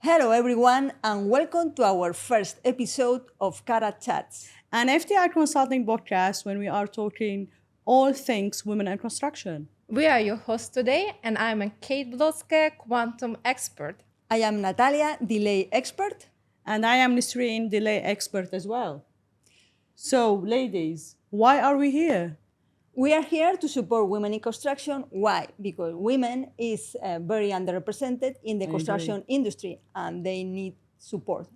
Hello everyone and welcome to our first episode of Karak Chats. An FTI Consulting podcast when we are talking all things women in construction. We are your hosts today, and I'm a Blotskaya quantum expert. I am Natalia, delay expert. And I am Nisreen, delay expert as well. So, ladies, why are we here? We are here to support women in construction. Why? Because women is very underrepresented in the construction industry and they need support.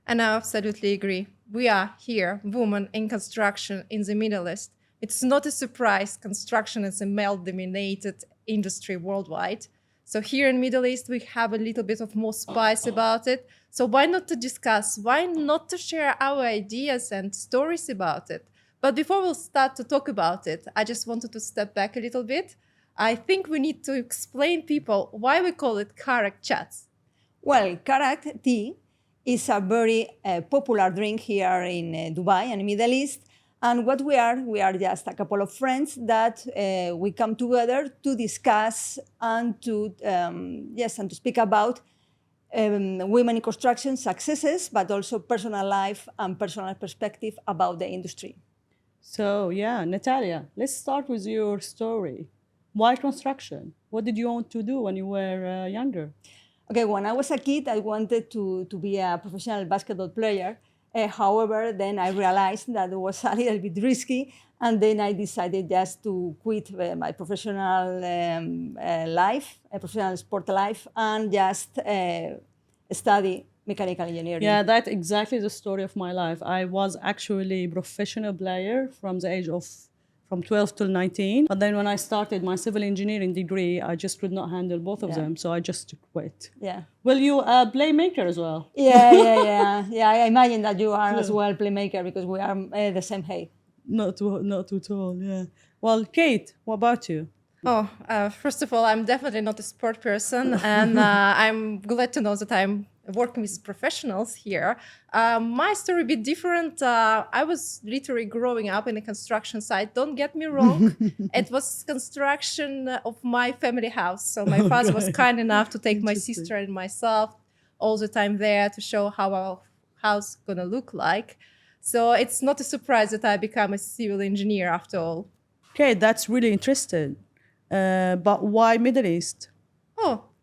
And I absolutely agree. We are here, women in construction in the Middle East. It's not a surprise, construction is a male-dominated industry worldwide. So here in Middle East, we have a little bit of more spice about it. So why not to discuss? Why not to share our ideas and stories about it? But before we'll start to talk about it, I just wanted to step back a little bit. I think we need to explain people why we call it Karak Chats. Well, Karak tea is a very popular drink here in Dubai and Middle East. And what we are just a couple of friends that we come together to discuss and to speak about women in construction successes, but also personal life and personal perspective about the industry. So, Natalia, let's start with your story. Why construction? What did you want to do when you were younger? Okay, when I was a kid, I wanted to be a professional basketball player. However, then I realized that it was a little bit risky, and then I decided just to quit my professional life, professional sport life, and just study mechanical engineering. Yeah, that's exactly the story of my life. I was actually a professional player from 12 till 19. But then when I started my civil engineering degree, I just could not handle both of them. So I just quit. Yeah. Well, you a playmaker as well. Yeah. I imagine that you are as well playmaker because we are the same height. Not too tall, yeah. Well, Kate, what about you? First of all, I'm definitely not a sport person, and I'm glad to know that I'm working with professionals here. My story a bit different. I was literally growing up in a construction site. Don't get me wrong. It was construction of my family house. So my father was kind enough to take my sister and myself all the time there to show how our house gonna look like. So it's not a surprise that I become a civil engineer after all. Okay, that's really interesting. But why Middle East?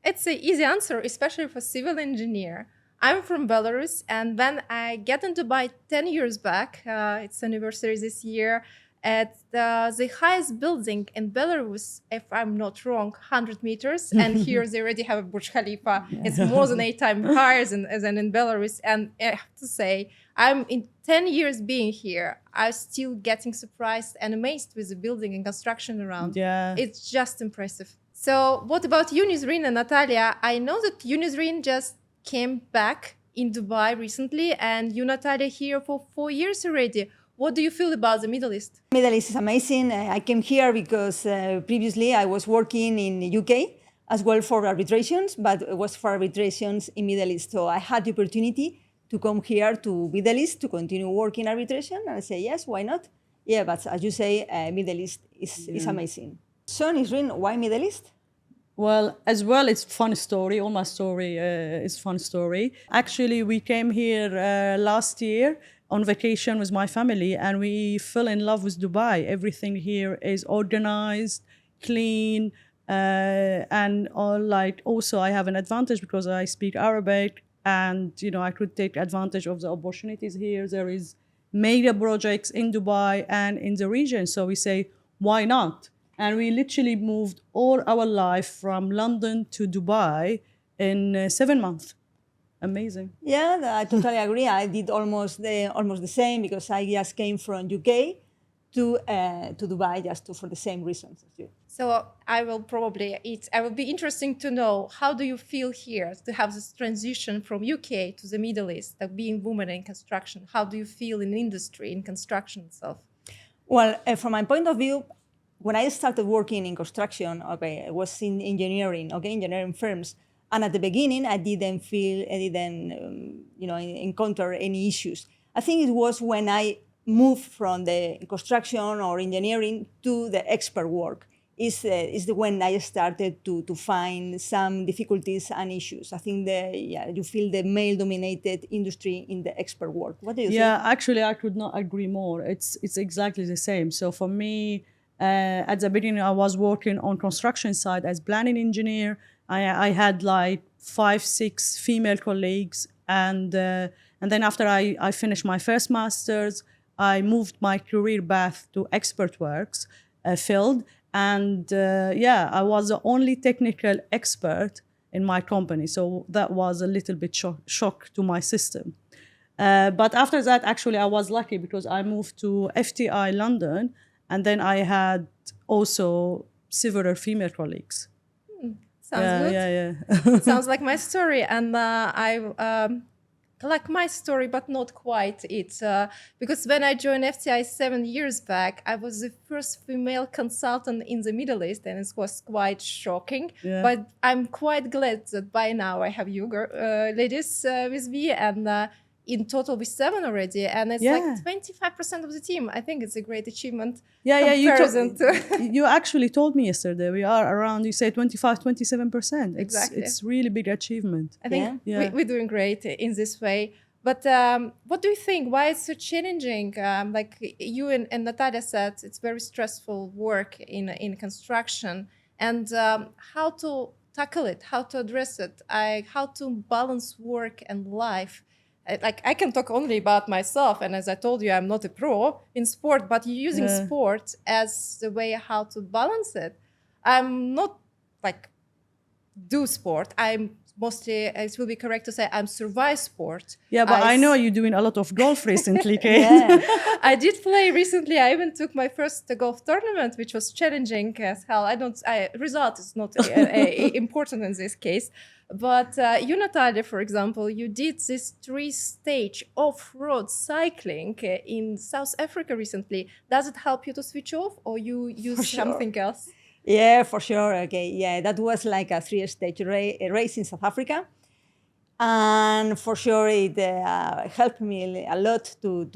It's an easy answer, especially for civil engineer. I'm from Belarus, and when I get in Dubai 10 years back, it's anniversary this year, at the highest building in Belarus, if I'm not wrong, 100 meters. And here they already have a Burj Khalifa. It's more than 8 times higher than in Belarus. And I have to say, I'm in 10 years being here, I'm still getting surprised and amazed with the building and construction around. Yeah. It's just impressive. So what about you, Nisreen and Natalia? I know that you, Nisreen, just came back in Dubai recently, and you, Natalia, here for 4 years already. What do you feel about the Middle East? Middle East is amazing. I came here because previously I was working in the UK as well for arbitrations, but it was for arbitrations in Middle East. So I had the opportunity to come here to Middle East to continue working arbitration, and I say, yes, why not? Yeah, but as you say, Middle East is amazing. So, Nisreen, why Middle East? Well, as well, it's fun story. All my story is fun story. Actually, we came here last year on vacation with my family, and we fell in love with Dubai. Everything here is organized, clean, and all like. Also, I have an advantage because I speak Arabic, and I could take advantage of the opportunities here. There is mega projects in Dubai and in the region, so we say, why not? And we literally moved all our life from London to Dubai in 7 months. Amazing. Yeah, I totally agree. I did almost the same because I just came from UK to Dubai just for the same reasons as you. So I will be interesting to know, how do you feel here to have this transition from UK to the Middle East, like being women in construction? How do you feel in industry, in construction itself? Well, from my point of view, when I started working in construction, I was in engineering, engineering firms. And at the beginning, I didn't encounter any issues. I think it was when I moved from the construction or engineering to the expert work is when I started to find some difficulties and issues. I think you feel the male-dominated industry in the expert work. What do you think? Yeah, actually, I could not agree more. It's exactly the same. So for me, at the beginning, I was working on construction side as planning engineer. I had like 5, 6 female colleagues, and then after I finished my first master's, I moved my career path to expert works field, and I was the only technical expert in my company. So that was a little bit shock to my system. But after that, actually, I was lucky because I moved to FTI London, and then I had also several female colleagues. Sounds good. Yeah. Sounds like my story, and I like my story, but not quite it. Because when I joined FTI 7 years back, I was the first female consultant in the Middle East, and it was quite shocking. Yeah. But I'm quite glad that by now I have you ladies with me, and in total we're 7 already, and it's like 25% of the team. I think it's a great achievement. You actually told me yesterday we are around, you say 25-27%. Exactly. It's really big achievement. I think we're doing great in this way. But what do you think? Why it's so challenging? Like you and Natalia said, it's very stressful work in construction, and how to tackle it, how to address it, how to balance work and life. Like I can talk only about myself, and as I told you, I'm not a pro in sport, but you're using sport as the way how to balance it. I'm not like do sport. I'm mostly, it will be correct to say, I'm survive sport. Yeah, but I know you're doing a lot of golf recently, Kate. I did play recently. I even took my first golf tournament, which was challenging as hell. Result is not important in this case. But you, Natalia, for example, you did this 3-stage off-road cycling in South Africa recently. Does it help you to switch off, or you use something else? Yeah, for sure. Okay, yeah, that was like a 3-stage race in South Africa, and for sure it helped me a lot to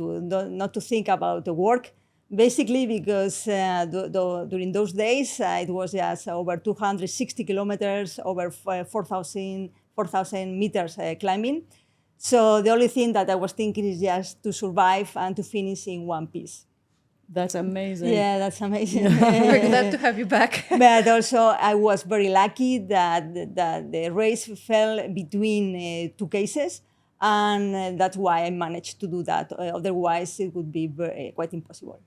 not to think about the work. Basically, because during those days it was just over 260 kilometers, over 4,000 meters climbing. So the only thing that I was thinking is just to survive and to finish in one piece. That's amazing. Yeah, that's amazing. We're glad to have you back. But also, I was very lucky that the race fell between 2 cases, and that's why I managed to do that. Otherwise, it would be quite impossible.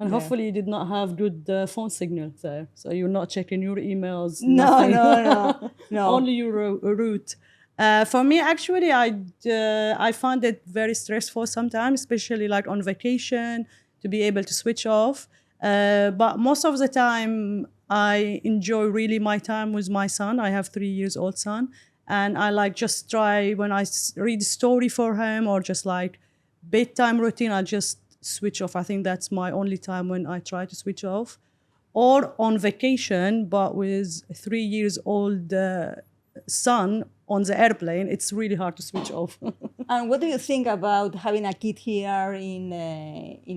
And hopefully you did not have good phone signal there, so you're not checking your emails. No. Only your route. For me, actually, I find it very stressful sometimes, especially like on vacation, to be able to switch off. But most of the time, I enjoy really my time with my son. I have 3-year-old son, and I like just try when I read a story for him or just like bedtime routine, I just switch off. I think that's my only time when I try to switch off. Or on vacation, but with a 3-year-old son on the airplane, it's really hard to switch off. And what do you think about having a kid here in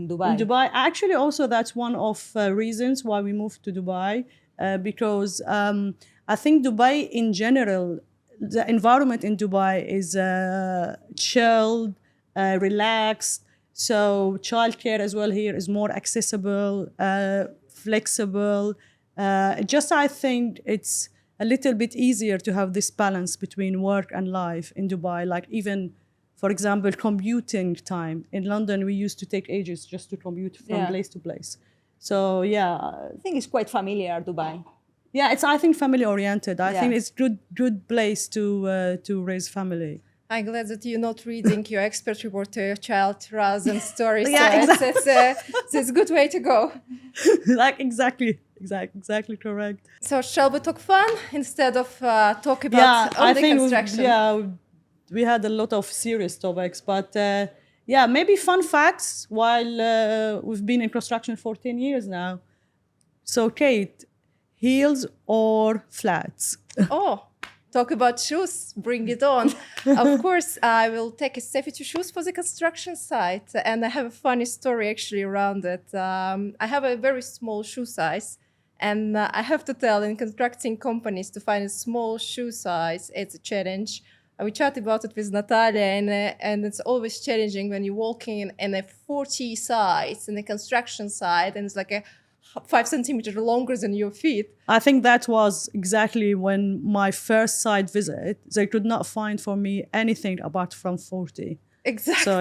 Dubai? In Dubai, actually, also that's one of reasons why we moved to Dubai, because I think Dubai in general, the environment in Dubai is chilled, relaxed. So childcare as well here is more accessible, flexible. Just I think it's a little bit easier to have this balance between work and life in Dubai. Like even, for example, commuting time. In London, we used to take ages just to commute from place to place. So I think it's quite familiar, Dubai. Yeah, it's, I think, family oriented. I think it's good place to raise family. I'm glad that you're not reading your expert report to your child rather than stories. Exactly. It's a good way to go. Like exactly correct. So shall we talk fun instead of talk about only construction? We had a lot of serious topics, but maybe fun facts while we've been in construction for 10 years now. So Kate, heels or flats? Oh, talk about shoes, bring it on. Of course, I will take a safety shoes for the construction site. And I have a funny story actually around it. I have a very small shoe size. And I have to tell, in contracting companies, to find a small shoe size, it's a challenge. We chat about it with Natalia, and it's always challenging when you're walking in a 40 size in the construction site, and it's like a 5 centimeters longer than your feet. I think that was exactly when my first site visit, they could not find for me anything apart from 40. Exactly. So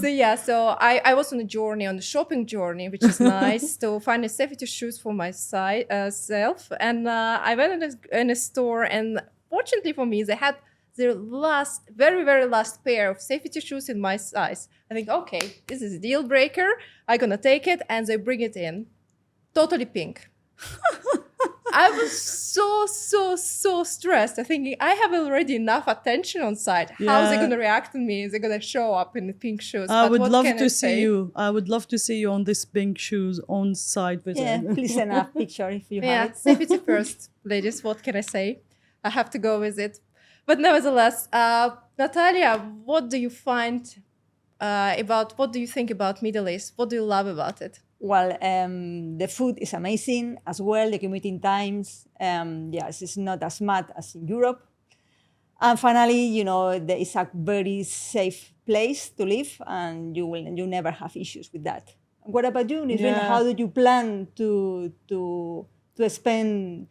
yeah. So I was on a journey, on a shopping journey, which is nice, to find a safety shoes for myself. And I went in a store, and fortunately for me, they had their very, very last pair of safety shoes in my size. I think, okay, this is a deal breaker. I'm gonna take it, and they bring it in, totally pink. I was so stressed. I'm thinking, I have already enough attention on site. How's they gonna react to me? Is they gonna show up in the pink shoes? I would love to see you. I would love to see you on this pink shoes on site visit. Yeah, please send a picture if you have it. Safety first, ladies. What can I say? I have to go with it. But nevertheless, Natalia, what do you find what do you think about Middle East? What do you love about it? Well, the food is amazing as well. The commuting times, yes, it's not as mad as in Europe. And finally, there is a very safe place to live, and you never have issues with that. What about you, Nisreen? Yeah. How do you plan to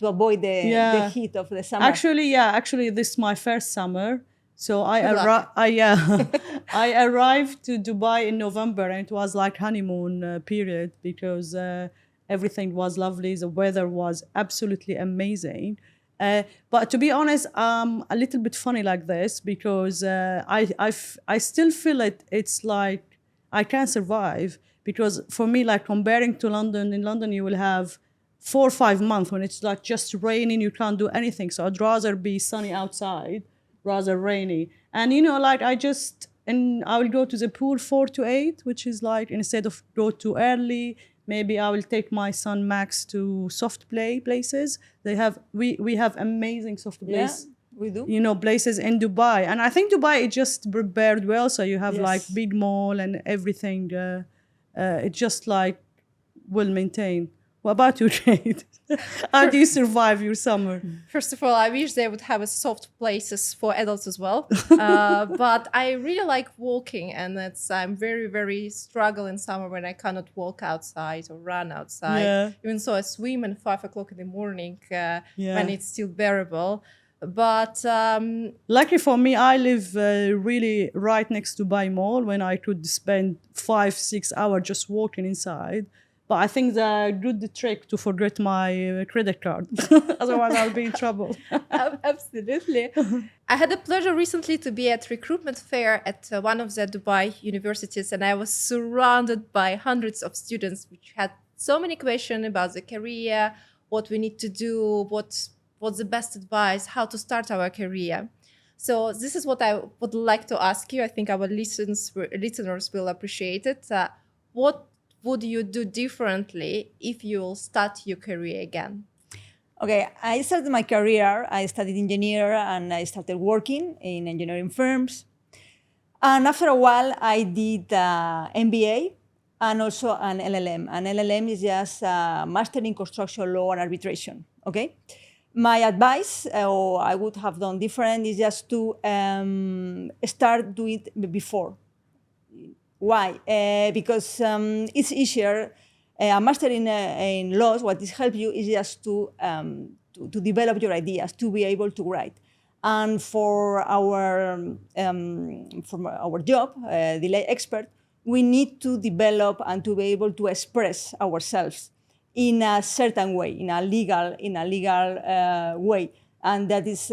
avoid the heat of the summer? Actually, this is my first summer. So I arrived to Dubai in November, and it was like honeymoon period, because everything was lovely. The weather was absolutely amazing. But to be honest, I'm a little bit funny like this, because I still feel it's like I can't survive, because for me, like comparing to London, in London you will have 4 or 5 months when it's like just raining, you can't do anything. So I'd rather be sunny outside rather rainy. And I will go to the pool 4 to 8, which is like, instead of go too early, maybe I will take my son Max to soft play places. We have amazing soft plays. Yeah, we do. Places in Dubai. And I think Dubai is just prepared well. So you have like big mall and everything. It's just like well maintained. What about you, Jade? How do you survive your summer? First of all, I wish they would have a soft places for adults as well. But I really like walking, and I'm very, very struggle in summer when I cannot walk outside or run outside. Yeah. Even so, I swim at 5 o'clock in the morning when it's still bearable. But luckily for me, I live really right next to Dubai Mall, when I could spend 5-6 hours just walking inside. But I think the good trick to forget my credit card. Otherwise, I'll be in trouble. Absolutely. I had the pleasure recently to be at recruitment fair at one of the Dubai universities, and I was surrounded by hundreds of students which had so many questions about the career, what we need to do, what's the best advice, how to start our career. So this is what I would like to ask you. I think our listeners will appreciate it. What would you do differently if you will start your career again? Okay, I started my career. I studied engineer, and I started working in engineering firms. And after a while, I did MBA and also an LLM. An LLM is just a Master in Construction Law and Arbitration. Okay, my advice, or I would have done different, is just to start doing it before. Why? Because it's easier. A master in laws, what this helps you is just to develop your ideas, to be able to write. And for our job, the lay expert, we need to develop and to be able to express ourselves in a certain way, in a legal way, and that is.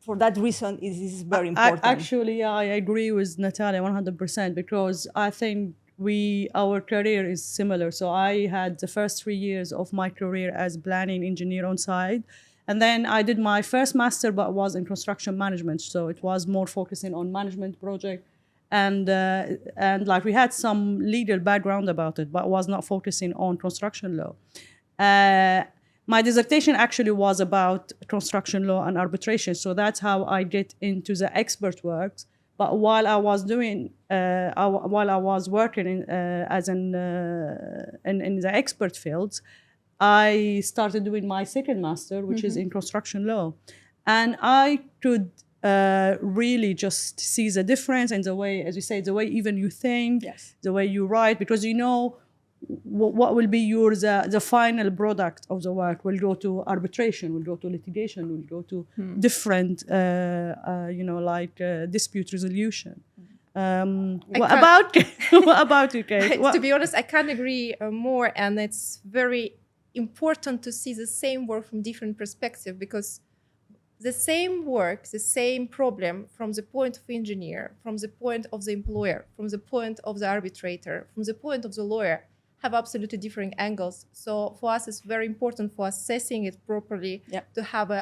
For that reason, it is very important. Actually, I agree with Natalia 100%, because I think our career is similar. So I had the first 3 years of my career as planning engineer on site. And then I did my first master, but was in construction management. So it was more focusing on management project. And like we had some legal background about it, but was not focusing on construction law. My dissertation actually was about construction law and arbitration, so that's how I get into the expert works. But while I was working in the expert fields, I started doing my second master, which is in construction law. And I could really just see the difference in the way, as you say, the way even you think, Yes. the way you write, because you know what will be the final product of the work will go to arbitration, will go to litigation, will go to different, dispute resolution. What about you, Kate? To be honest, I can't agree more. And it's very important to see the same work from different perspectives, because the same work, the same problem from the point of engineer, from the point of the employer, from the point of the arbitrator, from the point of the lawyer, have absolutely different angles. So for us, it's very important for assessing it properly to have a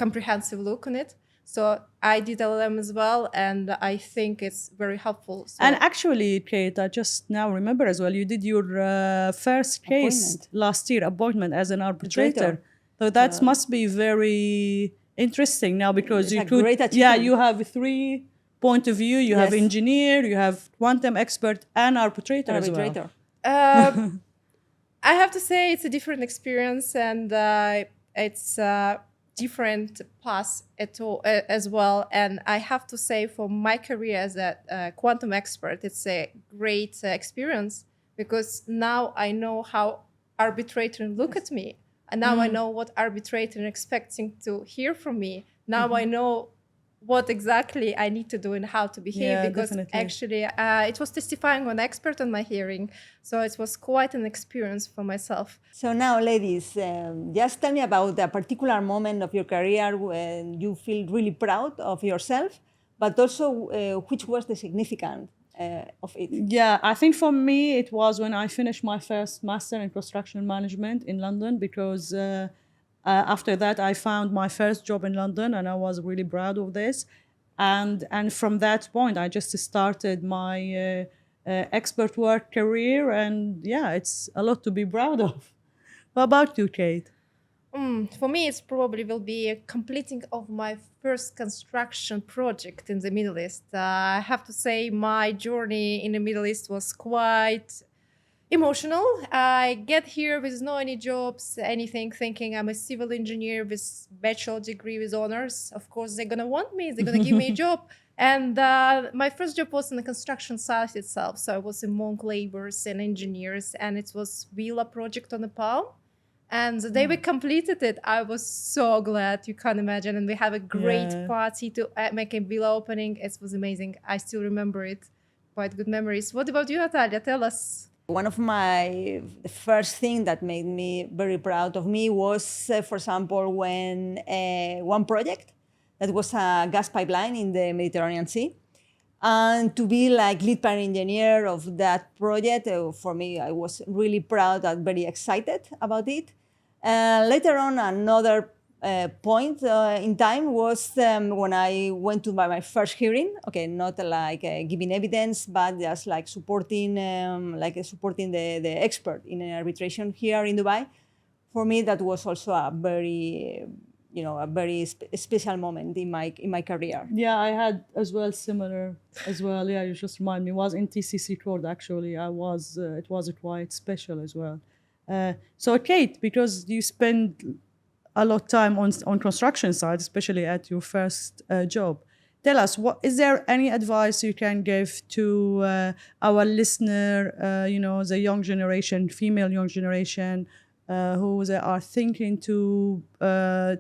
comprehensive look on it. So I did LLM as well, and I think it's very helpful. So and actually, Kate, I just now remember as well, you did your first case last year, appointment as an arbitrator. So that must be very interesting now, because you could, you have 3 point of view. You have engineer, you have quantum expert, and arbitrator as well. I have to say it's a different experience, and it's different paths as well. And I have to say, for my career as a quantum expert, it's a great experience, because now I know how arbitrator look at me. And now I know what arbitrator expecting to hear from me. Now I know what exactly I need to do and how to behave, because actually it was testifying on expert on my hearing. So it was quite an experience for myself. So now, ladies, just tell me about a particular moment of your career when you feel really proud of yourself, but also which was the significance of it. Yeah, I think for me, it was when I finished my first master in construction management in London, because after that, I found my first job in London, and I was really proud of this. And from that point, I just started my expert work career, and yeah, it's a lot to be proud of. What about you, Kate? For me, it's probably will be a completing of my first construction project in the Middle East. I have to say my journey in the Middle East was quite emotional. I get here with no any jobs, anything, thinking I'm a civil engineer with bachelor degree with honors. Of course, they're going to want me. They're going to give me a job. And my first job was in the construction site itself. So I was among laborers and engineers, and it was villa project on the Palm. And the day we completed it, I was so glad, you can't imagine. And we have a great party to make a villa opening. It was amazing. I still remember it. Quite good memories. What about you, Natalia? Tell us. One of the first thing that made me very proud of me was, for example, when one project that was a gas pipeline in the Mediterranean Sea. And to be like lead part engineer of that project, for me, I was really proud and very excited about it. Later on, another point in time was when I went to my first hearing. Okay, not like giving evidence, but just like supporting the expert in an arbitration here in Dubai. For me, that was also a very special moment in my career. Yeah, I had as well similar as well. Yeah, you just remind me. It was in TCC court actually. It was quite special as well. So Kate, because you spend a lot of time on construction side, especially at your first job, tell us, is there any advice you can give to our listener, the young generation, female young generation, who they are thinking to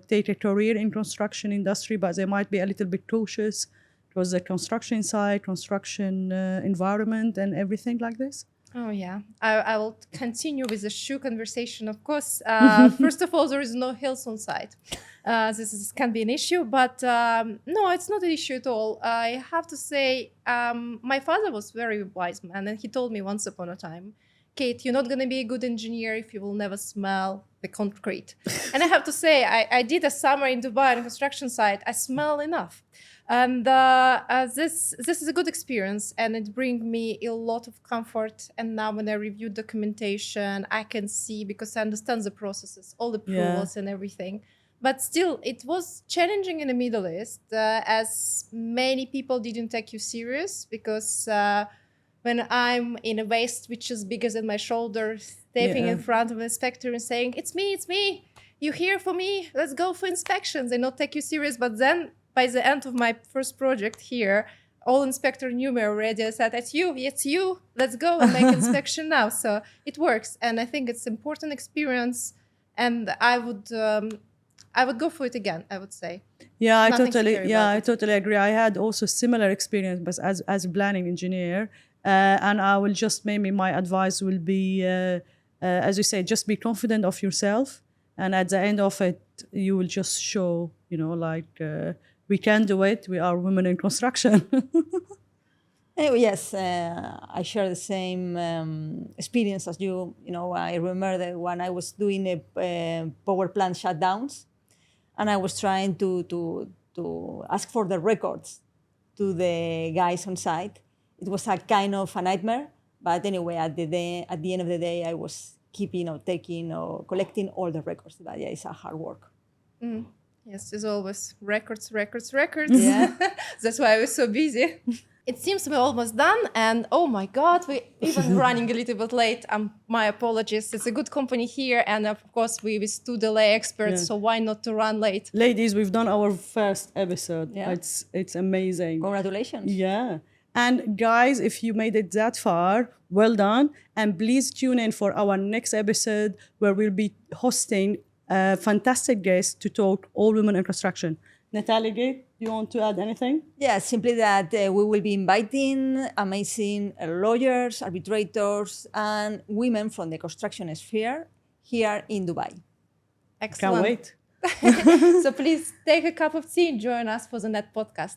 take a career in construction industry, but they might be a little bit cautious towards the construction side, construction environment, and everything like this? Oh, yeah. I will continue with the shoe conversation, of course. First of all, there is no hills on site. This can be an issue, but no, it's not an issue at all. I have to say, my father was a very wise man, and he told me once upon a time, Kate, you're not going to be a good engineer if you will never smell the concrete. And I have to say, I did a summer in Dubai on a construction site. I smell enough. And this is a good experience, and it brings me a lot of comfort. And now when I review documentation, I can see, because I understand the processes, all the approvals and everything. But still, it was challenging in the Middle East, as many people didn't take you serious, because when I'm in a waist which is bigger than my shoulder, stepping in front of an inspector and saying, it's me, you here for me, let's go for inspections, and not take you serious. But then by the end of my first project here, all inspector knew me already. I said, it's you, let's go and make inspection now. So it works. And I think it's important experience, and I would go for it again, I would say. Yeah, I Nothing totally, scary yeah, about I it. totally agree. I had also similar experience, but as a planning engineer, and I will just maybe my advice will be, as you say, just be confident of yourself, and at the end of it, you will just show, we can do it. We are women in construction. Anyway, yes, I share the same experience as you. I remember that when I was doing a power plant shutdowns, and I was trying to ask for the records to the guys on site. It was a kind of a nightmare. But anyway, at the end of the day, I was keeping or taking or collecting all the records. But yeah, it's a hard work. Yes, there's always records. Yeah. That's why I was so busy. It seems we're almost done, and oh my God, we're even running a little bit late. My apologies. It's a good company here, and of course we with two delay experts, so why not to run late? Ladies, we've done our first episode. Yeah. It's amazing. Congratulations. Yeah. And guys, if you made it that far, well done. And please tune in for our next episode where we'll be hosting a fantastic guest to talk all women in construction. Natalia, do you want to add anything? Yeah, simply that we will be inviting amazing lawyers, arbitrators, and women from the construction sphere here in Dubai. Excellent. Can't wait. So please take a cup of tea and join us for the Net podcast.